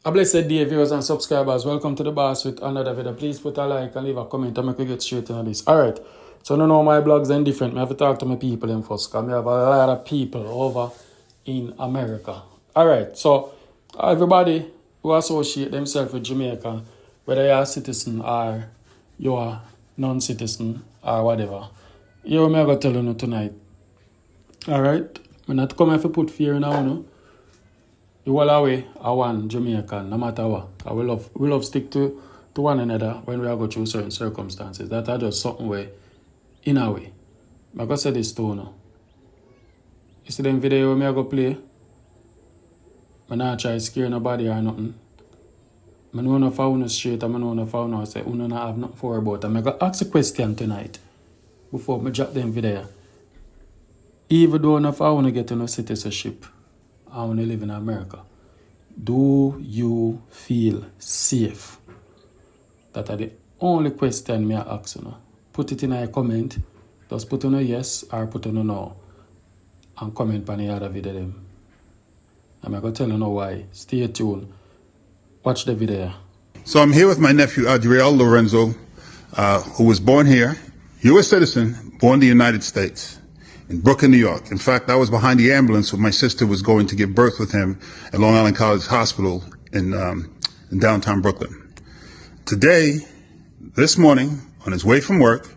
A blessed day, viewers and subscribers. Welcome to the boss with another video. Please put a like and leave a comment and make we get straight into this. Alright, so I know my blogs are different. I have to talk to my people in first because I have a lot of people over in America. Alright, so everybody who associate themselves with Jamaica, whether you're a citizen or you're non-citizen or whatever, you me going to tell you tonight. Alright, I'm not coming to put fear in you. You all away, I want Jamaican, no matter what. We love stick to one another when we are going through certain circumstances. That are just something where, in a way. I'm going to say this to you now. You see them video where I go play? I'm not try to scare nobody or nothing. I know enough of you straight and I know enough of you say, you don't have nothing for about. I'm going to ask a question tonight before I drop them video. Even though enough of you get no citizenship, I want to live in America. Do you feel safe? That are the only question me I ask you now. Put it in a comment. Just put on a yes or put on a no. And comment on the other video them. I'm going to tell you now why. Stay tuned. Watch the video. So I'm here with my nephew Adriel Lorenzo, who was born here, U.S. citizen, born in the United States. In Brooklyn, New York. In fact, I was behind the ambulance when my sister was going to give birth with him at Long Island College Hospital in downtown Brooklyn. Today, this morning, on his way from work,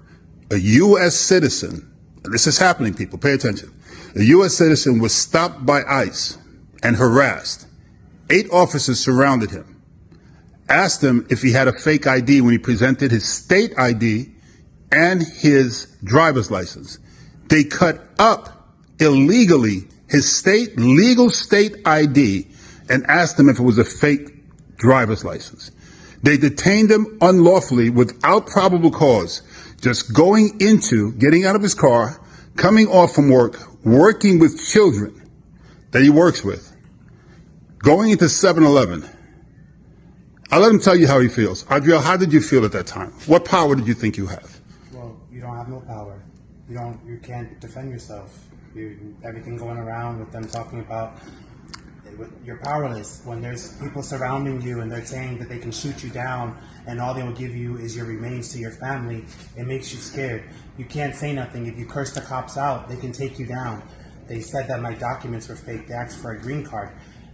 a U.S. citizen, this is happening, people, pay attention. A U.S. citizen was stopped by ICE and harassed. 8 officers surrounded him, asked him if he had a fake ID when he presented his state ID and his driver's license. They cut up illegally his legal state ID and asked him if it was a fake driver's license. They detained him unlawfully without probable cause, just getting out of his car, coming off from work, working with children that he works with, going into 7-Eleven. I'll let him tell you how he feels. Adriel, how did you feel at that time? What power did you think you have? Well, you don't have no power. You can't defend yourself. Everything going around with them talking about you're powerless when there's people surrounding you and they're saying that they can shoot you down and all they will give you is your remains to your family. It makes you scared. You can't say nothing. If you curse the cops out, they can take you down. They said that my documents were fake. They asked for a green card.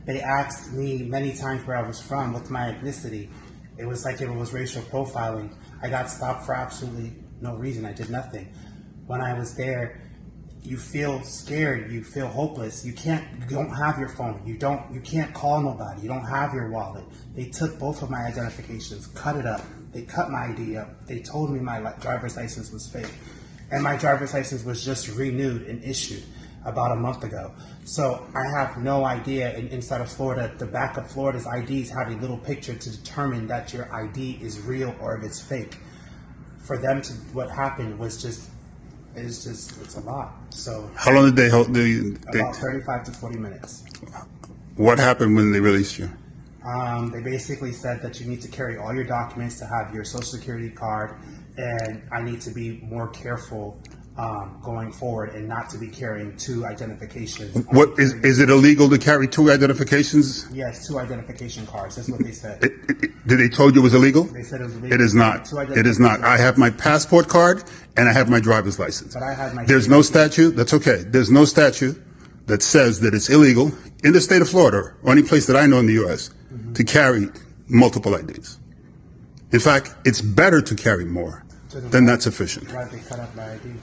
They asked me many times where I was from, what's my ethnicity. It was like it was racial profiling. I got stopped for absolutely no reason. I did nothing. When I was there, you feel scared, you feel hopeless. You don't have your phone. You can't call nobody. You don't have your wallet. They took both of my identifications, cut it up. They cut my ID up. They told me my driver's license was fake. And my driver's license was just renewed and issued about a month ago. So I have no idea. Inside of Florida, the back of Florida's IDs have a little picture to determine that your ID is real or if it's fake. For them to, what happened was it's a lot. So How long did they hold? About 35 to 40 minutes. What happened when they released you? They basically said that you need to carry all your documents to have your social security card, and I need to be more careful going forward and not to be carrying 2 identifications. What is it illegal to carry 2 identifications? Yes, 2 identification cards. That's what they said. Did they told you it was illegal? They said it was illegal. It is not. It is not. I have my passport card and I have my driver's license. But I had my. There's no statute. That's okay. There's no statute that says that it's illegal in the state of Florida or any place that I know in the U.S. to carry multiple IDs. In fact, it's better to carry more than that's sufficient. Why they cut up my ID?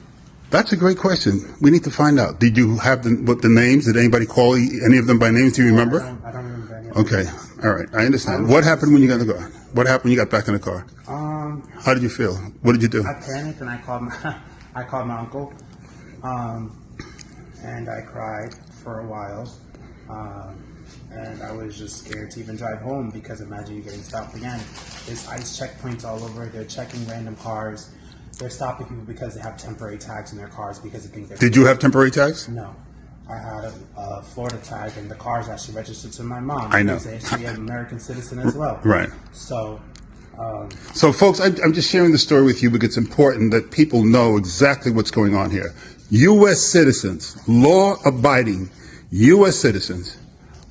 That's a great question. We need to find out. Did you have the names? Did anybody call any of them by names? Do you remember? I don't remember any of them. Okay. All right. I understand. What happened when you got in the car? What happened when you got back in the car? How did you feel? What did you do? I panicked and I called my uncle, and I cried for a while, and I was just scared to even drive home because imagine you getting stopped again. There's ICE checkpoints all over. They're checking random cars. They're stopping people because they have temporary tags in their cars because they think they're. Did you have temporary tags? No. I had a Florida tag, and the car's actually registered to my mom. I know. She's actually an American citizen as well. Right. So. So, folks, I'm just sharing the story with you because it's important that people know exactly what's going on here. U.S. citizens, law-abiding U.S. citizens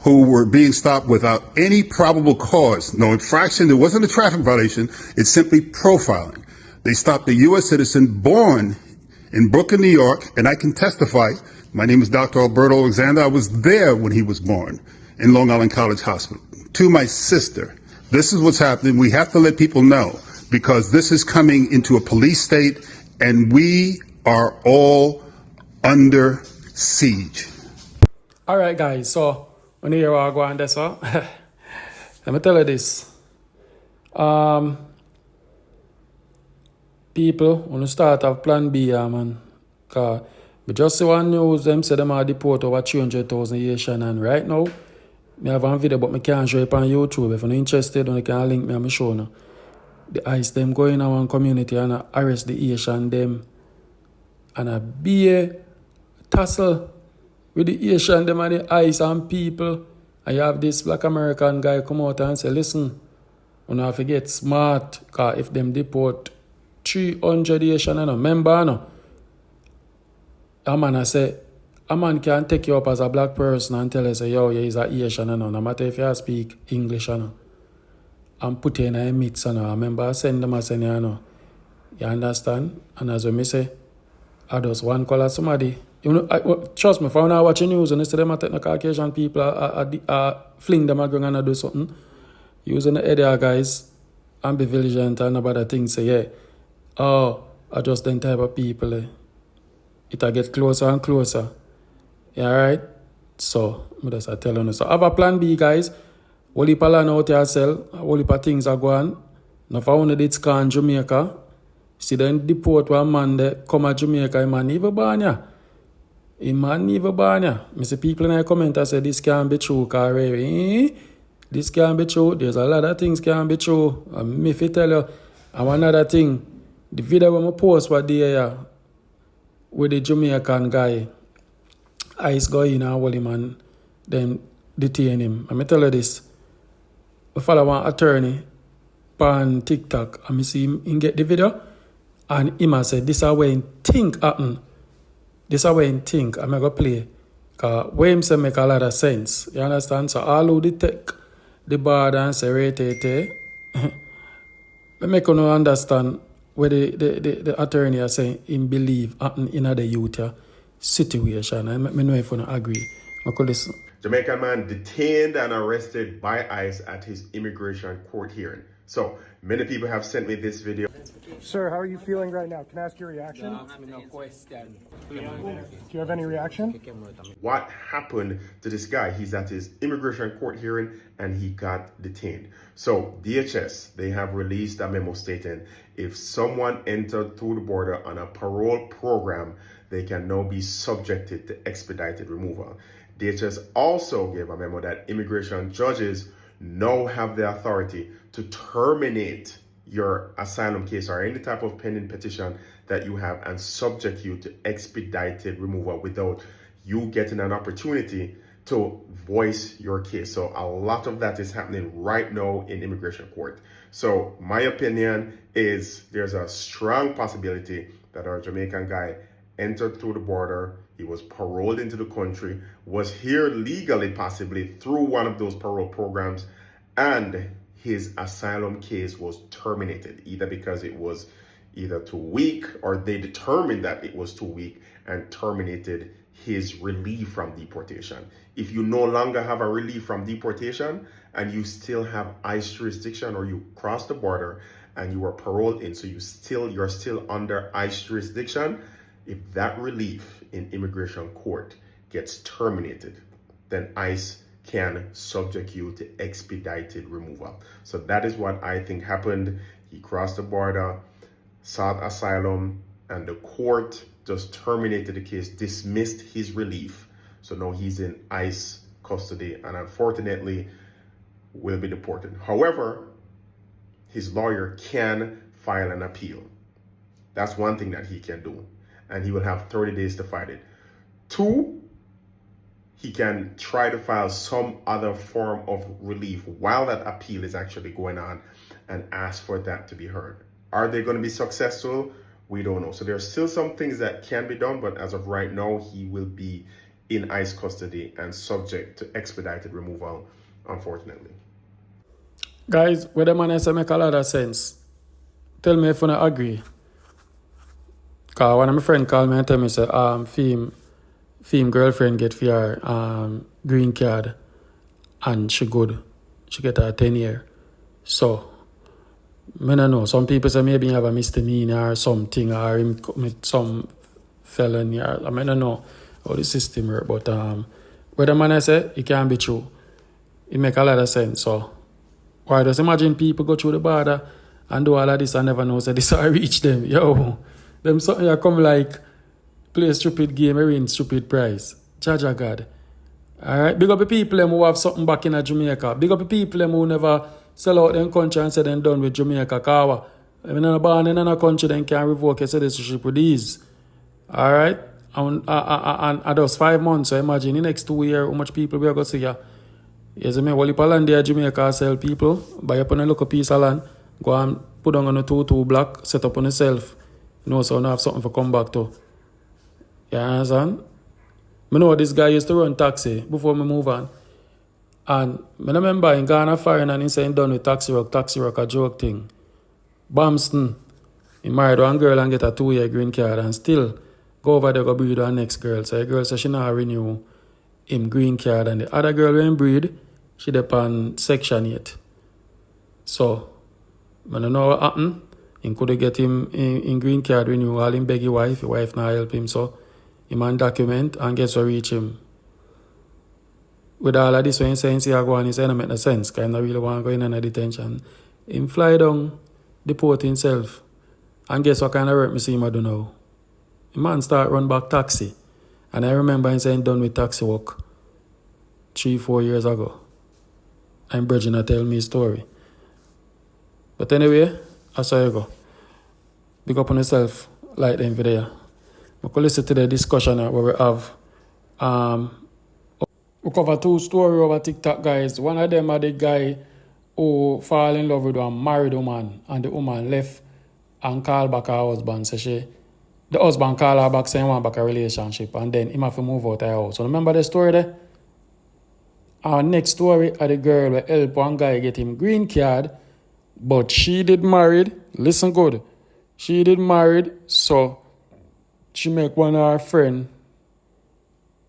who were being stopped without any probable cause, no infraction. There wasn't a traffic violation. It's simply profiling. They stopped a U.S. citizen born in Brooklyn, New York, and I can testify. My name is Dr. Alberto Alexander. I was there when he was born in Long Island College Hospital. To my sister, this is what's happening. We have to let people know, because this is coming into a police state, and we are all under siege. All right, guys. So when you hear what I go on this, let me tell you this. People, when you start have plan B, man. Cause we just see one news, them say them are deport over 300,000 Haitian, and right now, I have one video, but I can't show it on YouTube. If you're interested, you can link me and show you. The ICE them go in our community and arrest the Haitian them, and be a tussle with the Haitian them and the ICE and people. And you have this black American guy come out and say, listen, you have to get smart, because if them deport 300 Haitian, remember, a man can take you up as a black person and tell you, say, yo, he's a Haitian, no matter if you speak English, and put you in a mix, I remember I send them, you understand? And as we say, I just one call somebody. Trust me, if I watch the news and instead of them Caucasian people fling them going and do something, using the area guys and be vigilant and about the things, say, yeah, I just them type of people. It'll get closer and closer. Yeah, right? So, I just tell you. So, have a plan B, guys. All the plan out here sell. All the things are going. Now, if I want to do it in Jamaica, see them deport one man there, come to Jamaica, he man even born ya. He man even born ya. I see people in the comment say this can't be true, this can't be true. There's a lot of things can't be true. And if I tell you, and one other thing, the video when I post what there with the Jamaican guy, ICE go in and hold him and then detain him. And I tell you this, I follow one attorney on TikTok and I see him get the video and him said, this is where he think happen. This is where he think I'm going to play. Because what him say make a lot of sense. You understand? So all who take the bar and say, I make you understand where the attorney is saying him believe happen in the youth situation. I know if you don't agree. I could listen. Jamaican man detained and arrested by ICE at his immigration court hearing. So many people have sent me this video. Sir, how are you feeling right now? Can I ask your reaction? No question. Do you have any reaction? What happened to this guy? He's at his immigration court hearing and he got detained. So DHS, they have released a memo stating if someone entered through the border on a parole program, they can now be subjected to expedited removal. DHS also gave a memo that immigration judges now have the authority to terminate your asylum case or any type of pending petition that you have and subject you to expedited removal without you getting an opportunity to voice your case. So a lot of that is happening right now in immigration court. So my opinion is there's a strong possibility that our Jamaican guy entered through the border, he was paroled into the country, was here legally possibly through one of those parole programs, and his asylum case was terminated, either because it was either too weak or they determined that it was too weak and terminated his relief from deportation. If you no longer have a relief from deportation and you still have ICE jurisdiction, or you cross the border and you were paroled in, so you're still under ICE jurisdiction, if that relief in immigration court gets terminated, then ICE can subject you to expedited removal. So that is what I think happened. He crossed the border, sought asylum, and the court just terminated the case, dismissed his relief. So now he's in ICE custody and unfortunately will be deported. However, his lawyer can file an appeal. That's one thing that he can do. And he will have 30 days to fight it. 2, he can try to file some other form of relief while that appeal is actually going on and ask for that to be heard. Are they going to be successful? We don't know. So there are still some things that can be done, but as of right now, he will be in ICE custody and subject to expedited removal, unfortunately. Guys, what the man say make a lot of sense. Tell me if you don't agree. Because one of my friends called me and tell me, say, Feme girlfriend get for her green card and she good. She get her 10 year. So, I don't know. Some people say maybe he have a misdemeanor or something or him commit some felony or I don't know how the system work. But what the man say, it can be true. It make a lot of sense. So, why just imagine people go through the border and do all of this and never know so this will reach them. Yo, them something that come like play a stupid game and win stupid prize. Jaja God. Alright, big up the people them who have something back in Jamaica. Big up the people them who never sell out them country and say they're done with Jamaica. Kawa. If you're born in another country, then can revoke your citizenship with these. Alright? And those 5 months, so imagine the next 2 years, how much people we are going to see ya. You see me? Well, if land there, Jamaica sell people, buy up on a local piece of land, go and put on a 2-2 block, set up on yourself. You know, so you have something to come back to. You understand? I know this guy used to run taxi before me move on. And I remember in Ghana foreign and he said done with taxi rock a joke thing. Bamston, he married one girl and get a 2-year green card and still go over there go breed with her next girl. So the girl said she not renew him green card and the other girl when breed, she depend section 8. So, I don't know what happened. He could get him in green card renew all him beg his wife not help him so he man document and guess what reach him. With all of this when he say he go on, he say it don't make no sense because he really want to go in a detention. Him fly down, deport himself. And guess what kind of work me see him do now? The man start run back taxi. And I remember him saying done with taxi work 3-4 years ago. And Bridget tell me his story. But anyway, that's how you go. Big up on yourself, like them video. We could listen to the discussion where we have we cover 2 stories over TikTok, guys. One of them are the guy who fall in love with a married woman and the woman left and call back her husband. So the husband call her back saying he want back a relationship and then he have to move out of the house. So remember the story there? Our next story are the girl who help one guy get him green card, but she did married. Listen good. She did married, so she make one of her friend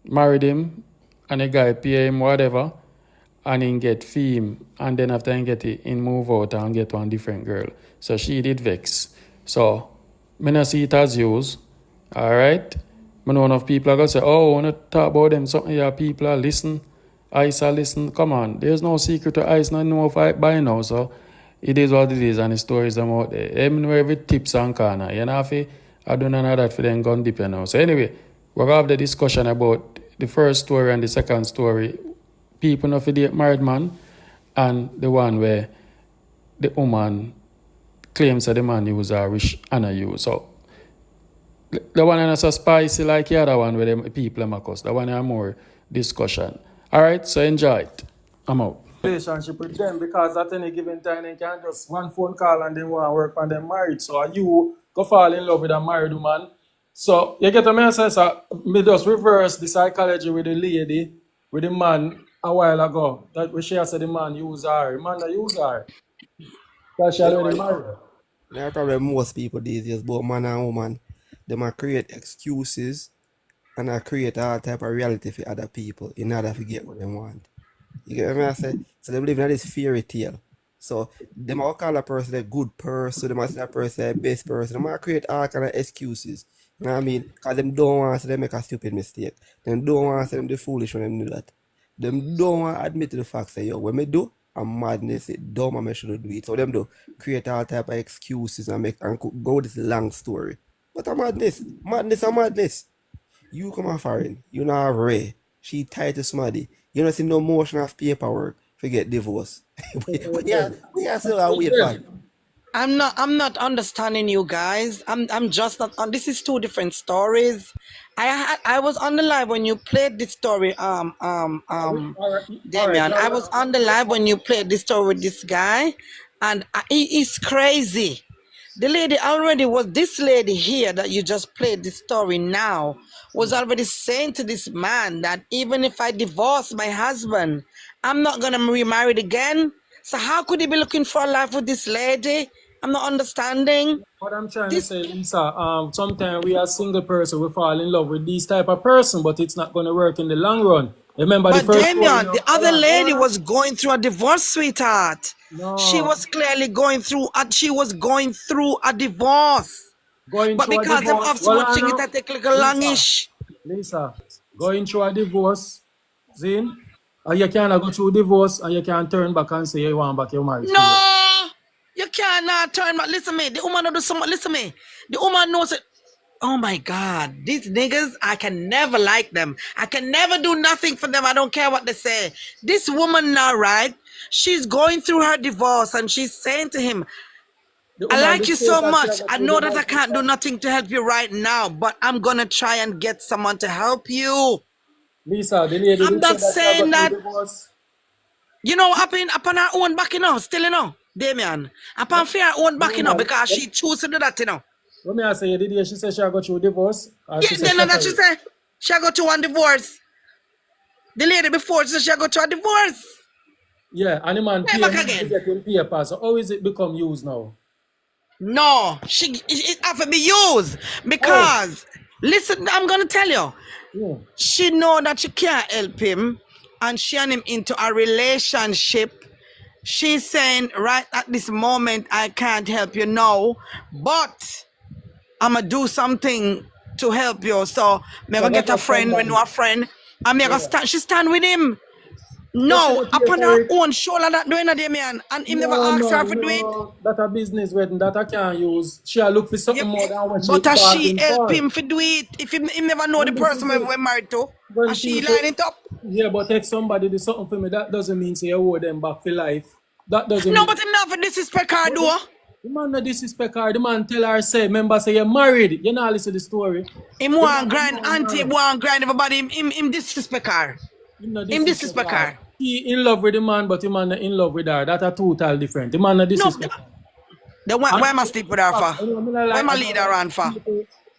married him and the guy pay him whatever and he get fame and then after he get it, he move out and get one different girl. So she did vex. So I don't see it as use. Alright? I know enough people are going to say, oh, I want to talk about them. Something here people are listen. ICE are listen. Come on. There's no secret to ICE. Not know if I by now. So it is what it is and the stories are out there. Even know every tips and corner. You know, I do none of that for them gun dip, you know. So anyway, we're going to have the discussion about the first story and the second story. People know for the married man and the one where the woman claims that the man use her wish and a use. So the one is so spicy like the other one where the people are macos. The one is more discussion. Alright, so enjoy it. I'm out. Relationship with them because at any given time they can just one phone call and they want to work on them married. So you go fall in love with a married woman. So you get a message, so me just reverse the psychology with the lady, with the man a while ago. That we share said the man use her. The man that use her. Because she already married. There are probably most people these days, both man and woman, they might create excuses and I create all type of reality for other people in order to get what they want. You get what I say? So they believe in this fairy tale. So they might call a person a good person, they might say a person a best person, they might create all kind of excuses. You know what I mean? Because them don't want to say they make a stupid mistake. Them don't want to say them the foolish when them do that. Them don't want to admit to the fact say, yo, when me do, I'm madness, it dumb and I shouldn't do it. So them do create all type of excuses and make and go this long story. But a madness. Madness and madness. You come off foreign, you know have Ray. She tied to somebody. You don't see no motion of paperwork to get divorced. we are still wait for. I'm not understanding you guys. I'm just not on. This is 2 different stories. I was on the live when you played this story. Damian. I was on the live when you played this story with this guy, and he's crazy. The lady already was, this lady here that you just played the story now, was already saying to this man that even if I divorce my husband, I'm not going to be remarried again. So how could he be looking for a life with this lady? I'm not understanding. What I'm trying to This, say, Lisa, sometimes we as single person, we fall in love with these type of person, but it's not going to work in the long run. Remember the but first story Damien, now? the other lady was going through a divorce, sweetheart. She No, was clearly going through a divorce. going But through a because them divorce. have so Well, much I thing, it know, a take a little Lisa, longish. Lisa, going through a divorce, Zin, and you cannot go through divorce and you can turn back and say you want back your marriage. Period. No, you cannot turn back. Listen me, the woman don't do so much. Listen me, the woman knows it. Oh my God, these niggas, I can never like them. I can never do nothing for them. I don't care what they say. This woman now, right? She's going through her divorce and she's saying to him, The I woman like did you say so that she much. had I through know that I divorce. can't do Lisa, nothing to help you right now, but I'm gonna try and get someone to help you. Lisa, the lady I'm did say not that she had saying through that, divorce. you know, upon her own back, you know, still, you know, Damien. Upon her own The back, you know, woman, because she chose to do that, you know. when me I say the day she said she had through divorce, or Yeah, she said then that she separate. said she got to one divorce. The lady before said she got to a divorce. Yeah, and the man Hey, pay back money to again. get him paper. So how is it become used now? No, it have to be used Oh, because listen, I'm gonna tell you. yeah. She know that she can't help him, and she and him into a relationship. She's saying right at this moment I can't help you now, but I'ma do something to help you. So me Yeah, gonna that's get a what friend, we somebody. know a friend, and me gonna Yeah. stand. She stand with him. So she No, not pay upon for her it. own shoulder that doing it, man, and him never No, asked her no, to do it. no. That a business wedding that I can't use. She a look for something Yep. more than what she But as she bargained help for. him to do it, if him never know the And this person is it. we're married to, When and she people, line it up. yeah, but if somebody do something for me, that doesn't mean say you owe them back for life. That doesn't No, mean. but him not for disrespect her But though. the man no disrespect her. The man tell her say, remember say you're married. You not listen to the story. Him The man want grind no auntie, man. want grind everybody. Him disrespect her. Him no Him disrespect disrespect her. her. He in love with the man, but the man not in love with her. That a total different. The man no No, disrespect her. then why And am I sleep with her for? you know, Why am I lead her on for?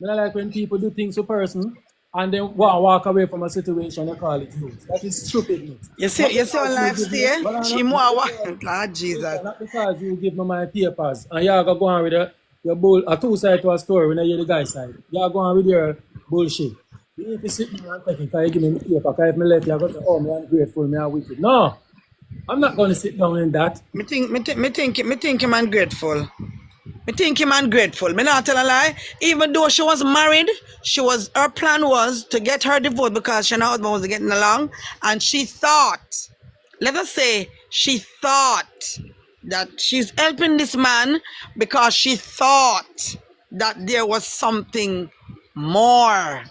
I like when people do things to person and then walk away from a situation, they call it use. That is stupidness. You Not see on because you life give me, stay? well, She not more because, Lord Jesus. not because you give me my papers and you're going to go on with your bull, a two side to a story when I hear the guy's side. You're going with your bullshit. You need to sit down and take it because you give me the paper. Because if me left, you're going to say, oh, me ungrateful, me wicked. No, I'm not going to sit down in that. Me think him ungrateful. Me think him ungrateful. Me not tell a lie. Even though she was married, her plan was to get her divorce because she and her husband was getting along, and she thought, let us say, she thought that she's helping this man because she thought that there was something more.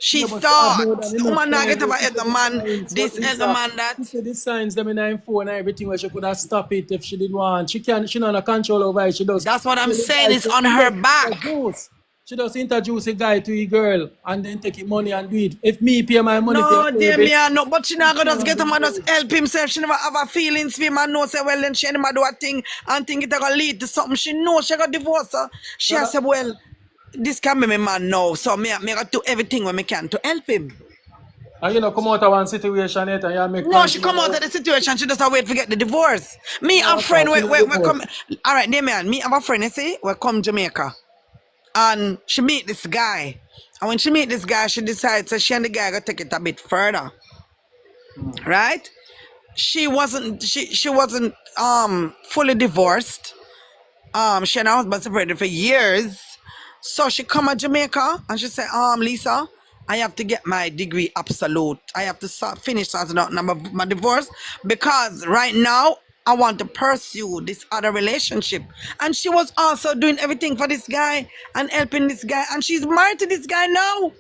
She Yeah, but she have more thought than the enough woman not time. get But about she help said the the man, signs. But this help the Lisa, man that. she said the signs them in her phone and everything where she could have stopped it if she didn't want. She not a control over it. She does. That's what I'm Tell the saying. guy It's to on her back. introduce. She does introduce a guy to a girl and then take his money and do it. If me pay my money for your No, dear me, service, no, but she not gonna she just get want him to and just do it. help himself. She never have a feelings for him and know say, well, then she never do a thing and think it gonna lead to something. She know she got divorced. She So has said, well, this can be my man now, so me gotta do everything what me can to help him. and you know, come out of one situation yet and you make No, she continue. come out of the situation. She just wait to get the divorce. Me No, a friend, she not we come. divorced. All right, dear man, me have a friend. You see, we come Jamaica, and she meet this guy. And when she meet this guy, she decides that she and the guy gonna take it a bit further, right? She wasn't fully divorced. She and her husband separated for years. So she come to Jamaica and she said, Lisa, I have to get my degree absolute. I have to finish sorting out my divorce because right now I want to pursue this other relationship. And she was also doing everything for this guy and helping this guy. And she's married to this guy now.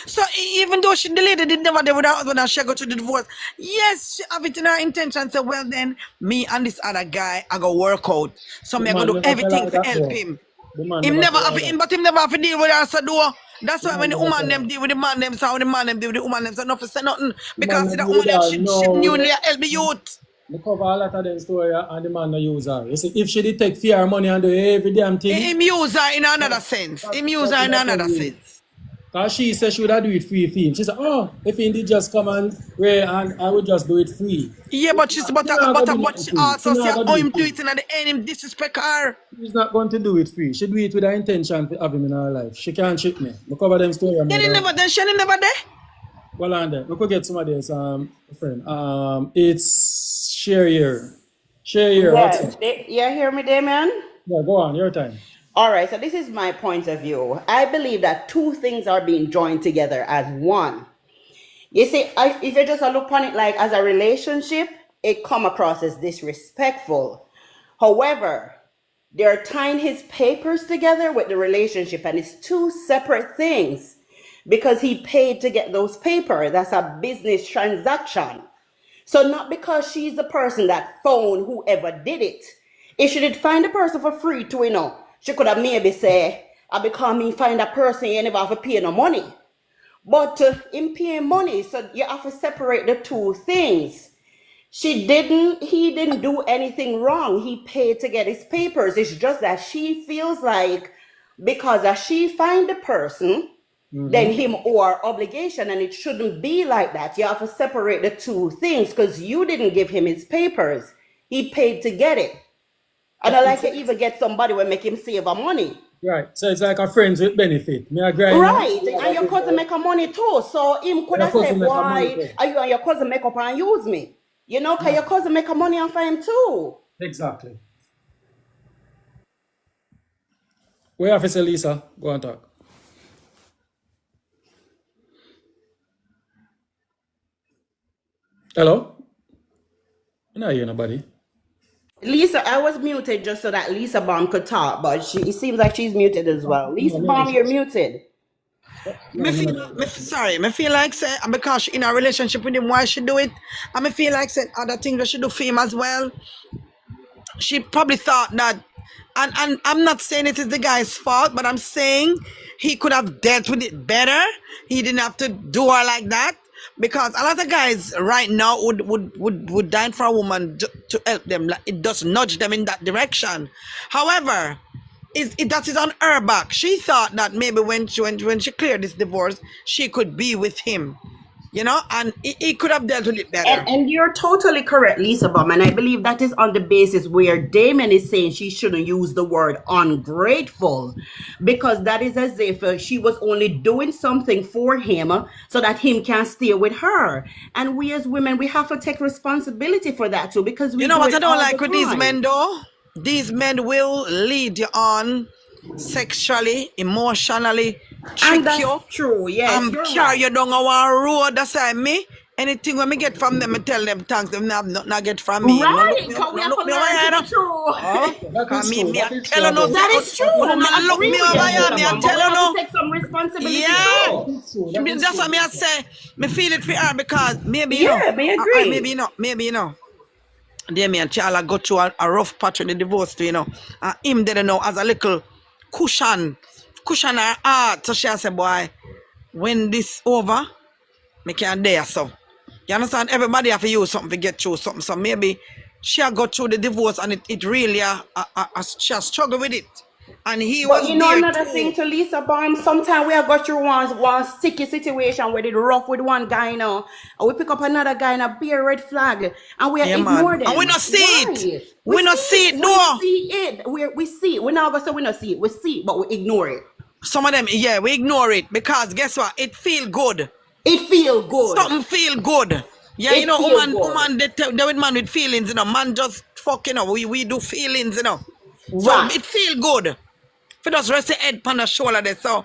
So even though the lady did never do with her husband and she go to the divorce, yes, she have it in her intention. So well then, me and this other guy I go work out. So The me I go man do never tell everything her to that help though. him. The man Him never never tell have her him, that. but him never have to deal with her. So do. That's The why when man the never woman tell them her. deal with the man them, so when the man them deal with the woman them, so nothing say nothing The man because not the deal woman with them her. she No, knew they help the youth. Me cover a lot of them story and the man no use her. You see, if she did take fear money and do every damn thing, Him use her in another sense. Him use her in another sense. because she said she would have do it free for him. She said, oh, if he did just come and Ray and I would just do it free. Yeah, but she's but she also say, oh, him do it in the end, him disrespect her. She's not going to do it free. She do it with her intention to have him in her life. She can't cheat me. I cover them story. Then he never there, she never there. Well, and then we could get some of this, friend. It's share here. Share here. What's up? You hear me, Damien? Yeah, go on, your time. All right, so this is my point of view. I believe that two things are being joined together as one. You see, if you just look upon it like as a relationship, it come across as disrespectful. However, they're tying his papers together with the relationship, and it's two separate things because he paid to get those papers. That's a business transaction. So not because she's the person that phoned whoever did it. If she did find the person for free too, she could have maybe say, I become me find a person you never have to pay no money. But in paying money, so you have to separate the two things. He didn't do anything wrong. He paid to get his papers. It's just that she feels like because as she find the person, then him owe her obligation, and it shouldn't be like that. You have to separate the two things because you didn't give him his papers. He paid to get it. And I like to even get somebody will make him save her money. Right. So it's like a friends with benefit. Me agree. Right. And your cousin make her money too. So him could have said, why are you and your cousin make up and use me? Because your cousin make her money off him too. Exactly. Where Officer Lisa? Go and talk. Hello? I'm not hear nobody. Lisa, I was muted just so that Lisa Bomb could talk, but it seems like she's muted as well. Lisa Bomb, you're muted. Me feel like say because she in a relationship with him, why she do it? And me feel like say other things that she do for him as well. She probably thought that, and I'm not saying it is the guy's fault, but I'm saying he could have dealt with it better. He didn't have to do her like that. Because a lot of guys right now would die for a woman to help them. It does nudge them in that direction. However, that is on her back. She thought that maybe when she cleared this divorce, she could be with him. And he could have dealt with it better. And you're totally correct, Lisa Bum. And I believe that is on the basis where Damon is saying she shouldn't use the word ungrateful. Because that is as if she was only doing something for him so that him can stay with her. And we as women, we have to take responsibility for that too. Because we what I don't like with these men though? These men will lead you on sexually, emotionally, trick you. True, yes. Carry you down our road, that's me. Anything when me get from them, I tell them thanks, them not get from me. Right, because we have to learn to be true. That is true. Look me over here, me I tell you. Take some responsibility. Yeah. That's what me I say. Me feel it for her because maybe me agree. Maybe Damien Chala go through a rough patch in the divorce too, and him didn't know as a little cushion her heart. So she said, boy, when this over, me can dare so. You understand? Everybody have to use something to get through something. So maybe she go through the divorce and it really she struggle with it. And he was another thing to Lisa Bomb, sometimes we have got through one sticky situation where it's rough with one guy and we pick up another guy in a bare red flag and we ignore them. And we not see it. We not see it, no. We see it. We not gonna say we not see it. We see it, but we ignore it. Some of them, we ignore it because guess what? It feel good. It feel good. Something feel good. Yeah, woman they with man with feelings, man just we do feelings, So it feel good. If it just rest the head on the shoulder there, so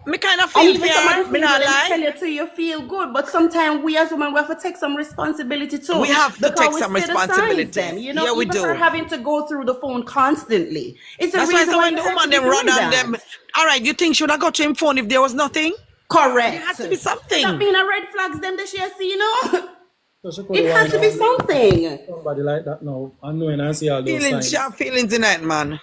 me kind of feel fair, me not lie. Tell you till you feel good, but sometimes we as women we have to take some responsibility too. We have to take some responsibility. Yeah, we do. For having to go through the phone constantly. It's a That's reason why why when the woman them run on them. All right, you think should I go to him phone if there was nothing? Correct. It has to be something. That being a red flags them that she has seen, It has to be something. Somebody like that now, unknowing and see all those signs. Feelings in that man.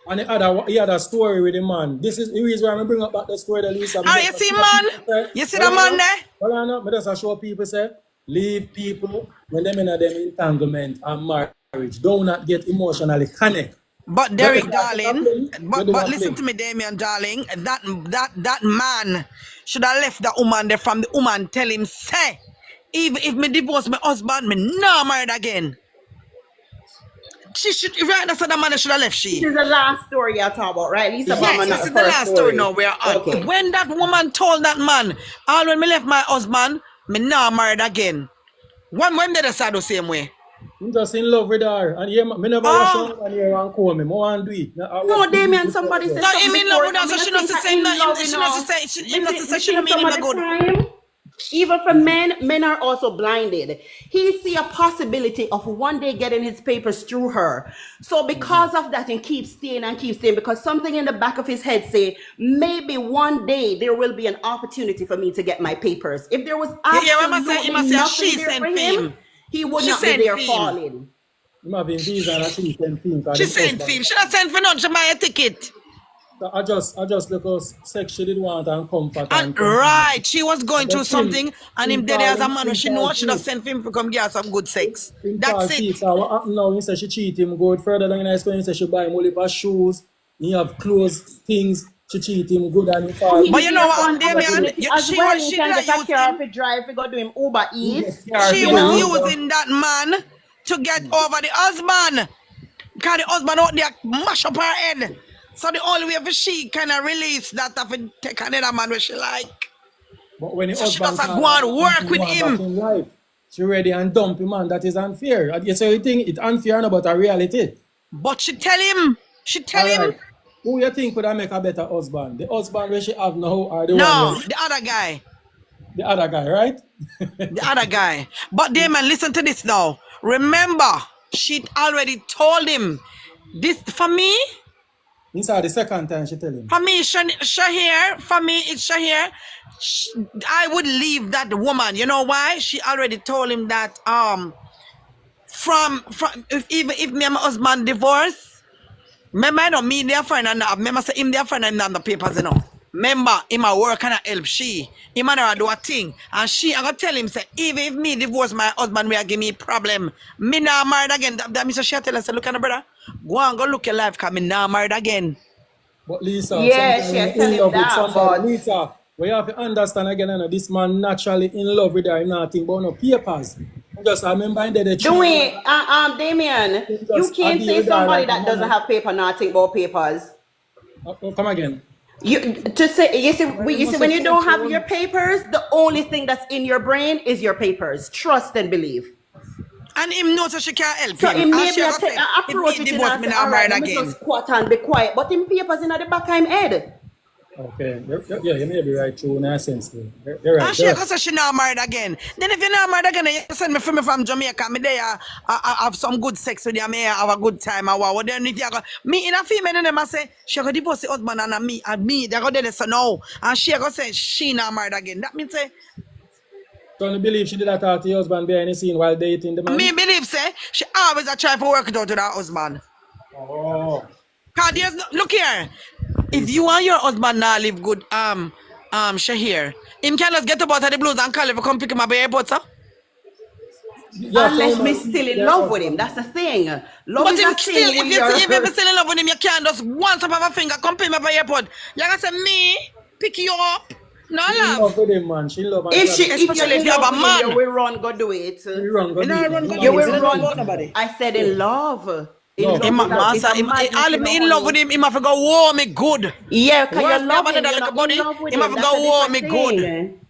And he had a story with the man. This is the reason why I bring up back the story that Lisa. You see man? You see the man there? Well, I know, but that's a show people say. Leave people when them in a them entanglement and marriage. Do not get emotionally connect. But That Derek, is darling, you do a but listen fling. to me, Damien, darling. That man should have left that woman there from the woman. Tell him, say, even if me divorce my husband, me not married again. She should right. That's what the man should have left. This She. is the last story you're talking about, right? Lisa Yes, Bama, not this the is the first last story story. now we're on. Okay. When that woman told that man, all when me left my husband, me not married again. When they decide the same way. I'm just in love with her. And yeah, me never rush on and here and call me. I want to do it. No, Damien, somebody said No, something him in love before. with her, so she not to say nothing. She not to say she don't mean him no good. Time, even for men are also blinded. He see a possibility of one day getting his papers through her. So because of that, he keeps staying because something in the back of his head say, maybe one day there will be an opportunity for me to get my papers. If there was absolutely nothing there for him, he would not be there falling. I'm having visa and she sent film. She sent film. She not sent for none. She buy a ticket. I just because sex she did want and comfort. And right, she was going through something, and him dead as a man. She know she just sent him to come get some good sex. That's it. What happened now? He said she cheat him. Go further down in the story. He said she buy him only for shoes. He have clothes, things. She cheat him good and he fall. But you know what, Damien? As well, he can get a car if drive, if go do him Uber Eats. She was using that man to get over the husband. Because the husband out there mash up her head. So the only way for she kind of release that of take another man where she like. But when the so she husband doesn't go and work with him. In life, she ready and dump him, man. That is unfair. You say you think it's unfair about a reality. But she tell him. She tell him. Who you think would make a better husband? The husband where she have now or the one? No, the other guy. The other guy, right? The other guy. But Damon, listen to this now. Remember, she already told him this for me. Inside the second time she tell him. For me, Shahir. For me, it's Shahir. I would leave that woman. You know why? She already told him that from if me and my husband divorce, remember I don't mean their friend and remember say him their friend and on the papers, you know. Remember, him a work and a help she. Him and her do a thing. And she, I gonna tell him, say, even if me divorce my husband, will give me problem. Me not married again. That Mr. She tell us, say, look at the brother. Go and go look your life, because me not married again. But Lisa, yeah, she in love with somebody. Lisa, we have to understand again, you know, this man naturally in love with her, nothing but no papers. Just remember the Damien, you can't say somebody that doesn't have paper, nothing about papers. Come again. You see when you don't have your papers, the only thing that's in your brain is your papers. Trust and believe. And him knows that she can't help so him. So maybe approach it and say, all right, let me just squat and be quiet. But him papers in the back of him head. Okay, yeah, you may be right too in a sense too. You're right. And she said she not married again. Then if you're not married again, you send me from Jamaica. Me there, I have some good sex with you. Me have a good time. What then if you go me in a female and them I say she go divorce the husband and me they go there so now and she go say she not married again. That means say. Don't you believe she did that to her husband behind the scene while dating the man? Me believe say she always a try to work it out with her husband. Oh. Cause there's no, look here. If you and your husband now live good, Shahir, him can just get up out of the blues and call you to come pick him up at the airport, sir? Yeah, unless me still in love with him, that's the thing. Love but is him a still, thing if you're still in love with him, you can't just once up have a finger, come pick him up at the airport. You're gonna say, me, pick you up. No love. She in love with him, man. She in love. If you're in love with him, you will run, go do it. You will run. I said in love. In love with him, he have to go warm me good. Yeah, because you love him, he have to go warm me good.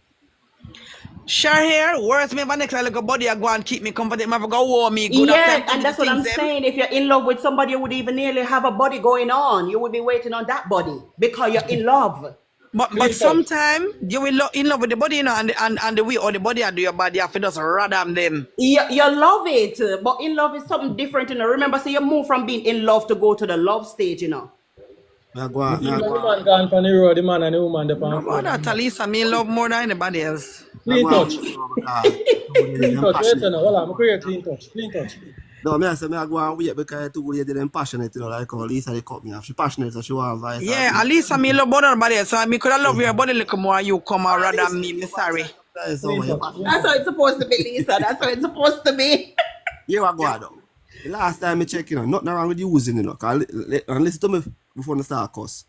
Share here, worse me if next little body I go and keep me comfortable, he have to go warm me good. Yeah, and that's what I'm saying. If you're in love with somebody, you would even nearly have a body going on. You would be waiting on that body because you're in love. But sometimes you will in love with the body, you know, and the way or the body and do your body, you have to just rather them. You love it, but in love is something different, you know. Remember, so you move from being in love to go to the love stage, you know. The man gone from the road, the man and the woman the pan. No, that Talisa, me love more than anybody else. Clean touch. Clean touch. Wait a minute, hold on, I'm create clean touch. Clean touch. No, I say I go and wait because two ladies them passionate, you know, like how Lisa they cut me off. She passionate, so she want advice. Yeah, at least I me love more than anybody else. So I could have love your body a little more. You come out rather than me. Me sorry. That's over here. That's how it's supposed to be, Lisa. That's how it's supposed to be. Here I go though. The last time I check, nothing wrong with using it, and listen to me before the start course.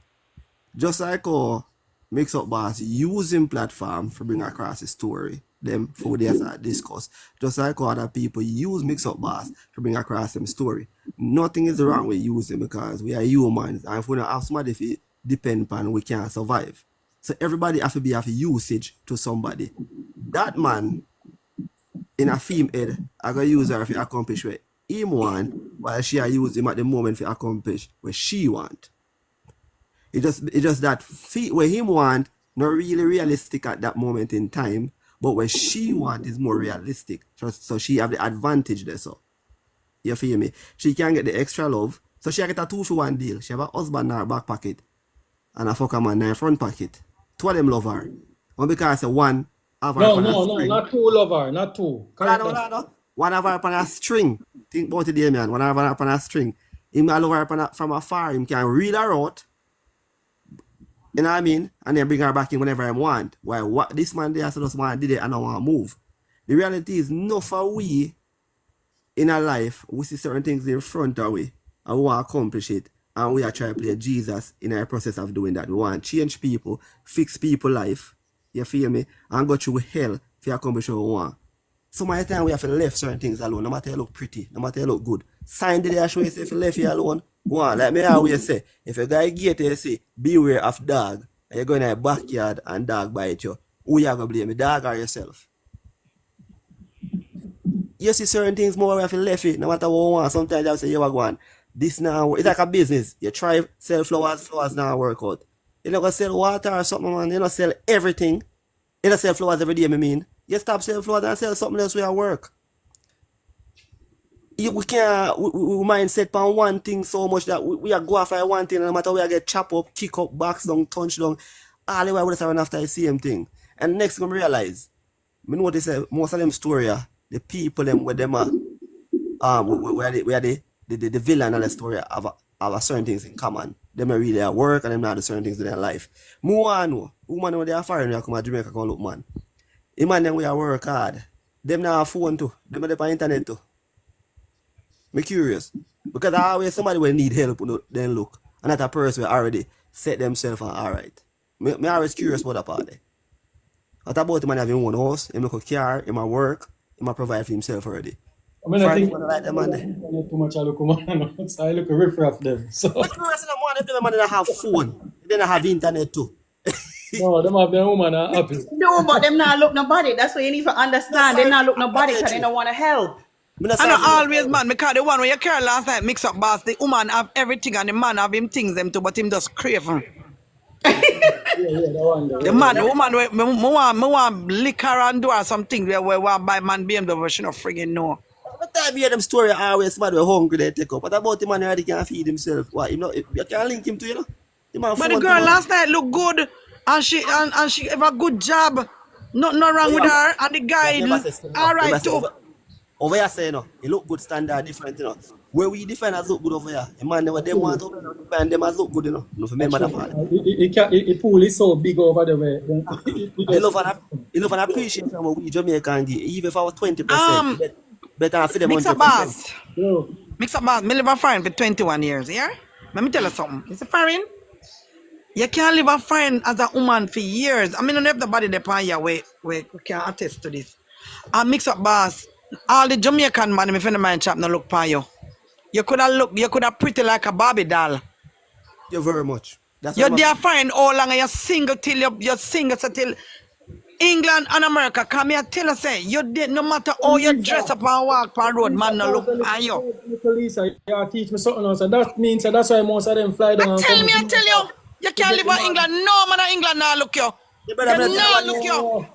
Just like MIXUP boss using platform for bring across the story, them for they start discuss. Just like other people use MIXUP boss to bring across them story. Nothing is wrong with using because we are humans, and if we don't have somebody to depend upon, we can't survive. So everybody have to be of usage to somebody. That man in a female head, I gonna use her to accomplish what him want, while she I use him at the moment to accomplish what she want. It just that what him want not really realistic at that moment in time, but what she want is more realistic. So she have the advantage there. So you feel me? She can get the extra love. So she get a 2-for-1 deal. She have a husband in her back pocket and a fucker man in her front pocket. Two of them love her. One because one have her No, not two love her, not two. No. One have her upon a string. Think about it there, man. One have her upon a string. Him love her from afar. Him can reel her out. You know what I mean? And then bring her back in whenever I want. Why what this man there just want did it and I want to move. The reality is no for we in our life, we see certain things in front of we and we want to accomplish it. And we are trying to play Jesus in our process of doing that. We want to change people, fix people's life. You feel me? And go through hell to accomplish what we want. Some of the time we have to leave certain things alone, no matter they look pretty, no matter they look good. Sign the day show you say if you left you alone, go on. Like me always say, if a guy get you say, beware of dog, and you go in your backyard and dog bite you, who you gonna blame, the dog or yourself? You see certain things more we have to left it, no matter what you want. Sometimes I say, you go on. This now, it's like a business. You try sell flowers now work out. You not gonna sell water or something, man. You not sell everything. You don't sell flowers every day, I mean. You stop selling flowers and sell something else where you work. We can't, we mindset on one thing so much that we are go after one thing, and no matter where I get chop up, kick up, box down, punch down, all the way we just run after the same thing. And next thing I realize, I know this most of them story, the people them where them where the villain of the story have a certain things in common. Them are really at work and them not do certain things in their life. More know, woman when they are foreign, they come to Jamaica come look man. The man them we are work hard. Them now have phone too. Them are on internet too. I'm curious. Because always somebody will need help then look. And that a person will already set themselves on alright. I'm always curious about that part. What about the man having one house, him look a car, him a work, him a provide for himself already. I mean, I think like them man there. too much I look man, so I look a riff raff them. So But the rest of the man that have phone, they don't have internet too. no, them have their woman are happy. No, but them not look nobody. That's what you need to understand. They not look nobody because they don't want to help. I know always, man, because the one where you carry last night, MIXUP boss, the woman have everything and the man have him things them too, but him just crave him. That one there. The man, the woman, me want liquor and do or something where want buy man BMW, she not friggin' know. What time you hear them story always somebody hungry they take up. What about the man who already can't feed himself? What, you can't link him to, you know? The man But the girl last night look good and she have a good job. Nothing wrong with her and the guy alright too. Over here say, he look good standard different, Where we defend as look good over here. The man never them want to defend them as look good, No remember that part. The pool is so big over the way. I love and appreciate what we Jamaican give. Even if I was 20%, better for them MIXUP 100%. boss. Yo, MIXUP boss, me live a foreign for 21 years, yeah? Let me tell you something. It's a foreign. You can't live a foreign as a woman for years. I mean, not everybody depend your way can attest to this. And MIXUP boss, all the Jamaican man, if any man chap no look for you. You could have pretty like a Barbie doll. You very much. That's You're what there fine all long and you're single till you're single till England and America. Come here, tell us, say, you did no matter how you dress up and walk on road, man, no look at you. Lisa, you teach me something else, and that means that's why most of them fly down. I tell you, you can't live in England. No man in England now look you. You better No look you.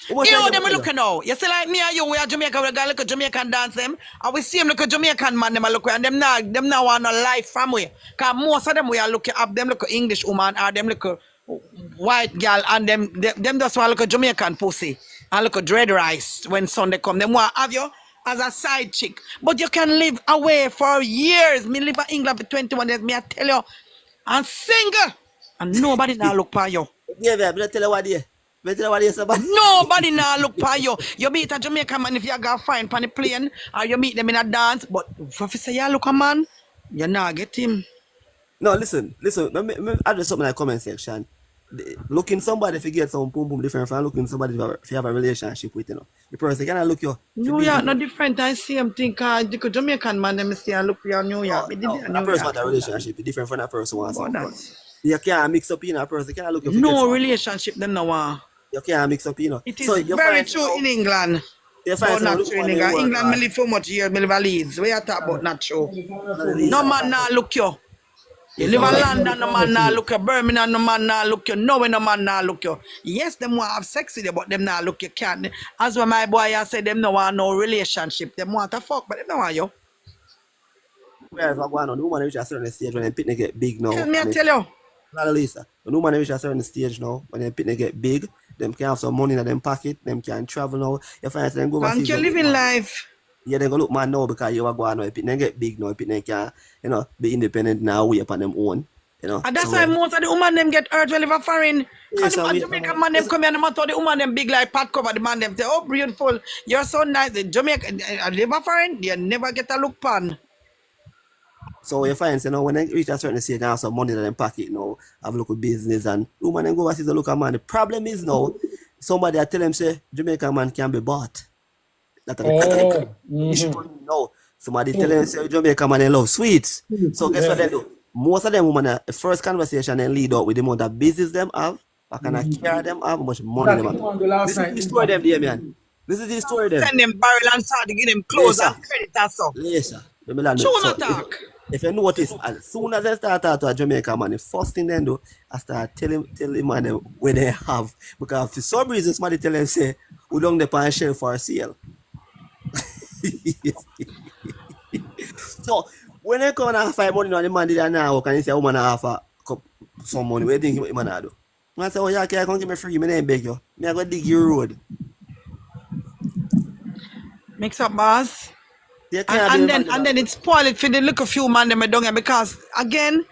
You know them look looking now. You see like me and you, we are Jamaica, we got a Jamaican dance them. And we see them look a Jamaican man, them a look and them now want no life from we. Cause most of them we are looking up, them look a English woman or them look a white girl and them just want look a Jamaican pussy. And look a dread rice when Sunday come. Them want have you as a side chick. But you can live away for years. Me live in England for 21 years. Me I tell you, I'm single. And nobody now look for you. Yeah, I'm gonna tell you what there. But you know what you say, but Nobody now look for you. You meet a Jamaican man if you got fine on the plane, or you meet them in a dance. But if you say you look a man, you not get him. no, listen. I just something in the comment section. Looking somebody if you get some boom boom different from looking somebody if you have a relationship with, you know. The person can look you. New York no different. I see him think the Jamaican man them say I look for your New York. No, that person want a relationship different from that person wants something. You can't mix up in a person. Can't look. No relationship them no want. You can't mix up, you know. It is so very true in England. But not true in England. England, me live for much years, me live a Leeds. We are talking about not true. No man now look you. You live in London, no man now look you. Birmingham, no man now look you. Nowhere, no man now look you. Yes, them want to have sex with you, but them now look you can't. As when my boy I said, them no want no relationship. Them want to fuck, but them no want you. Whereas I go on, the woman reach a certain stage when them pitney get big now. Tell me, I tell you. Lisa, the woman reach a certain stage now when them pitney get big. Them can have some money in them pocket. Them can travel now. You find them go overseas. Can't you living life? Yeah, they go look man now because you are going now. If they get big now, if they can, you know, be independent now, way upon them own. You know. And that's why most of the women them get hurt when they live foreign. Yes, and the Jamaican man them come here and matter the woman them big like pat cover. The man them say, oh beautiful, you're so nice. The Jamaican live foreign, they never get a look pan. So you find, you know, when they reach a certain stage, they have some money in them pocket now, have a local business, and woman then go overseas to look at man. The problem is now, somebody I tell them say Jamaican man can be bought. That's the issue now. Somebody tell them say Jamaican man they love sweets. So guess what they do? Most of them women, the first conversation they lead out with the amount of business them have, what kind of care them have, how much money them have. This is the story them there, man. This is the story them. Send them barrel and start to give them clothes and credit and so. Yes, sir. If you notice, as soon as I start out to a Jamaican man, the first thing they do, I start telling man where they have. Because for some reason, somebody tell them, say, we don't depend on shelf for sale. So, when they come and find money on the man did that now, can you say, woman have some money? What do you think the man do? I say, oh, yeah, can you give me free? I ain't beg you. I go dig your road. Mix up, boss. And then it's spoiled for the little few man them down here because again,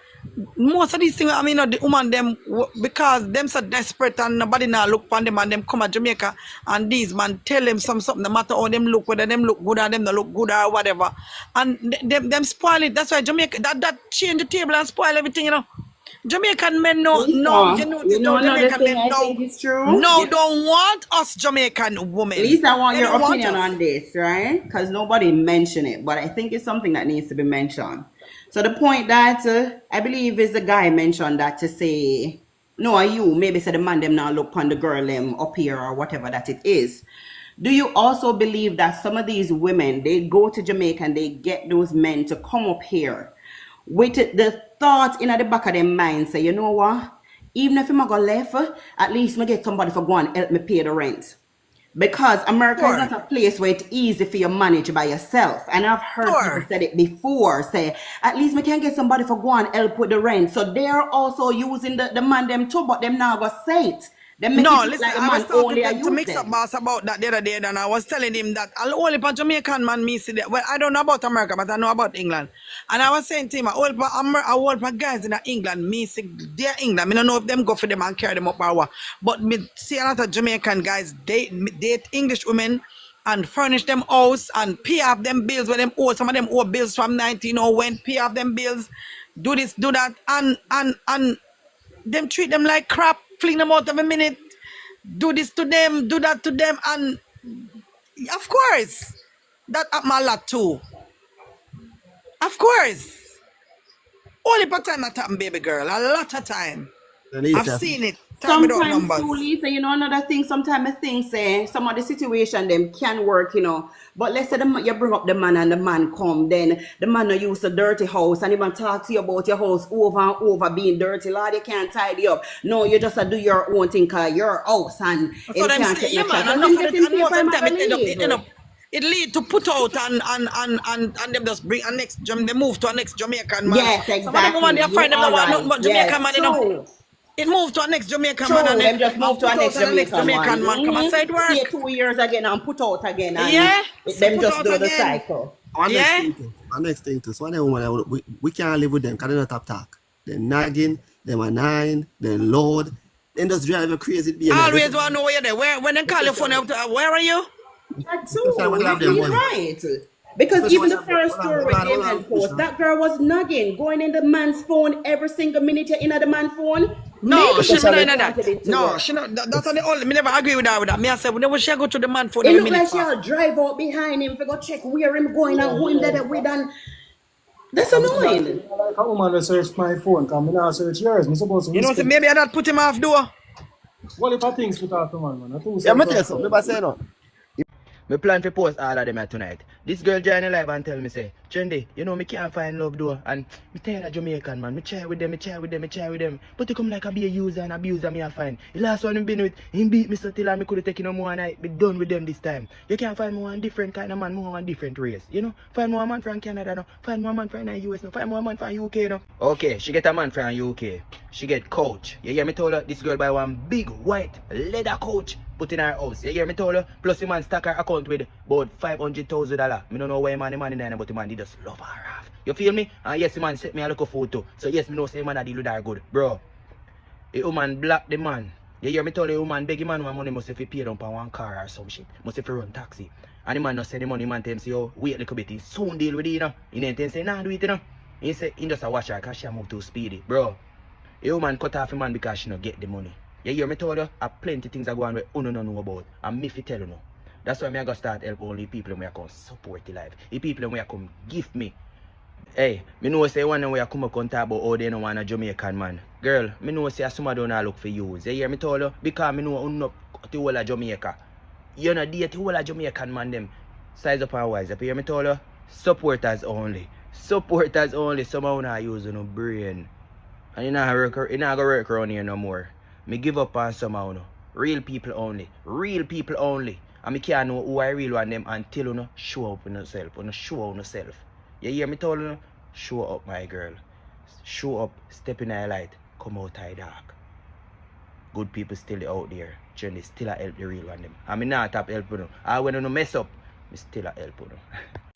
most of these things I mean the woman them because them so desperate and nobody now look on them and them come at Jamaica and these man tell them something no matter how them look, whether them look good or them not look good or whatever. And them spoil it. That's why Jamaica that change the table and spoil everything, you know. Jamaican men Jamaican men don't want us Jamaican women. At least I want your opinion on this, right? Because nobody mentioned it, but I think it's something that needs to be mentioned. So the point that I believe is the guy mentioned that to say, no, are you maybe say the man them now look on the girl them up here or whatever that it is. Do you also believe that some of these women, they go to Jamaica and they get those men to come up here with the thought in the back of their mind, say, you know what? Even if I'm going left, at least I get somebody for go and help me pay the rent. Because America is not a place where it's easy for you to manage by yourself. And I've heard people said it before, say, at least we can get somebody for go and help with the rent. So they're also using the man them too, but them now go say it. No, listen, like I was talking to MIXUP boss about that the other day, and I was telling him that only for Jamaican man me see that. Well, I don't know about America, but I know about England. And I was saying to him, all for guys in England, me see they're England. I don't know if them go for them and carry them up or what. But me see a lot of Jamaican guys date English women and furnish them house and pay off them bills when them owe. Some of them owe bills from 1901, pay off them bills, do this, do that, and them treat them like crap. Fling them out of a minute, do this to them, do that to them, and of course, that happen a lot too. Of course. Only per time that happen, baby girl, a lot of time. I've seen it. Sometimes too, Lisa, you know, another thing, sometimes I think, say, some of the situation them can work, you know. But let's say you bring up the man and the man come, then the man no use a dirty house and even talk to you about your house over and over being dirty. Lord, you can't tidy up. No, you just do your own thing, cause your house and so it can't take it lead to put out and them just bring a next they move to a next Jamaican man. Yes, exactly. Some of them they find them right. But Jamaican man, you know. It moved to a next Jamaican man and them just moved to a next Jamaican man. Come and say it work. Stay 2 years again and put out again. And them just do the cycle. Next thing too. So one woman we can't live with them because they're not top talk. They're nagging, they're nine, they're loud. and just drive you crazy behavior. Always want to know where you're there. When they call your phone, where are you? That too. He's right. Because even the first story with Damien post, that girl was nagging, going in the man's phone every single minute you're in the man's phone. No, she Maybe not wanted that. it to No, work. she not. That's the only. Me never agree with that. Me I said whenever she go to the man phone It every look minute. like she'll drive out behind him to go check where him going and who him there with, and that's annoying. Like a woman will search my phone, because I not search yours. I'm supposed to You know, so respect. maybe I not put him off door. What if I things put off the man? I think Yeah, me tell you something. Me say no. Me plan to post all of them tonight. This girl join the live and tell me say, Trendy, you know me can't find love though. And me tell a Jamaican man, me try with them. But you come like a be a user and abuser me I find. The last one him been with, him beat me so till and me could take no more and I be done with them this time. You can't find more one different kind of man, more one different race. You know? Find more man from Canada no. Find more man from the US no. Find more man from UK no. Okay, she get a man from UK. She get coach. You hear me told her this girl buy one big white leather coach. Put in her house. You hear me told her? Plus the man stack her account with about $500,000. Me don't know why man the man in there, but the man he just love her half. You feel me? And yes, the man set me a look of photo. So yes, me know say man a deal with her good. Bro, the woman block the man. You hear me tell the woman beg the man one money must have paid on one car or some shit. Must have run taxi. And the man not send the money, man tell him say, oh, wait a little bit, he soon deal with it, you know. He didn't say, nah, do it, you know. He say, he just a watch her because she move too speedy. Bro, the woman cut off the man because she not get the money. You hear me told you, I plenty things are going where you don't know about. And me fi tell you no. That's why I'm going to start help only people who come support the life. The people who come give me. Hey, me know say one way I come up and talk about how they don't want a Jamaican man. Girl, me know say somebody don't look for you. You hear me told you? Because me know you not the whole of Jamaica. You not date the whole of Jamaican man them. Size up and wise up. You hear me told you? Supporters only. Supporters only. Someone not use no brain. And you not gonna work around here no more. Me give up on somehow no. Real people only. Real people only. And me can't know who I really want them until you know show up in yourself. You know show out yourself. You hear me told you? Show up my girl. Show up, step in the light, come out of the dark. Good people still out there. Journey still a help the real one them. And me not help you know. And when you mess up, me still a help you know.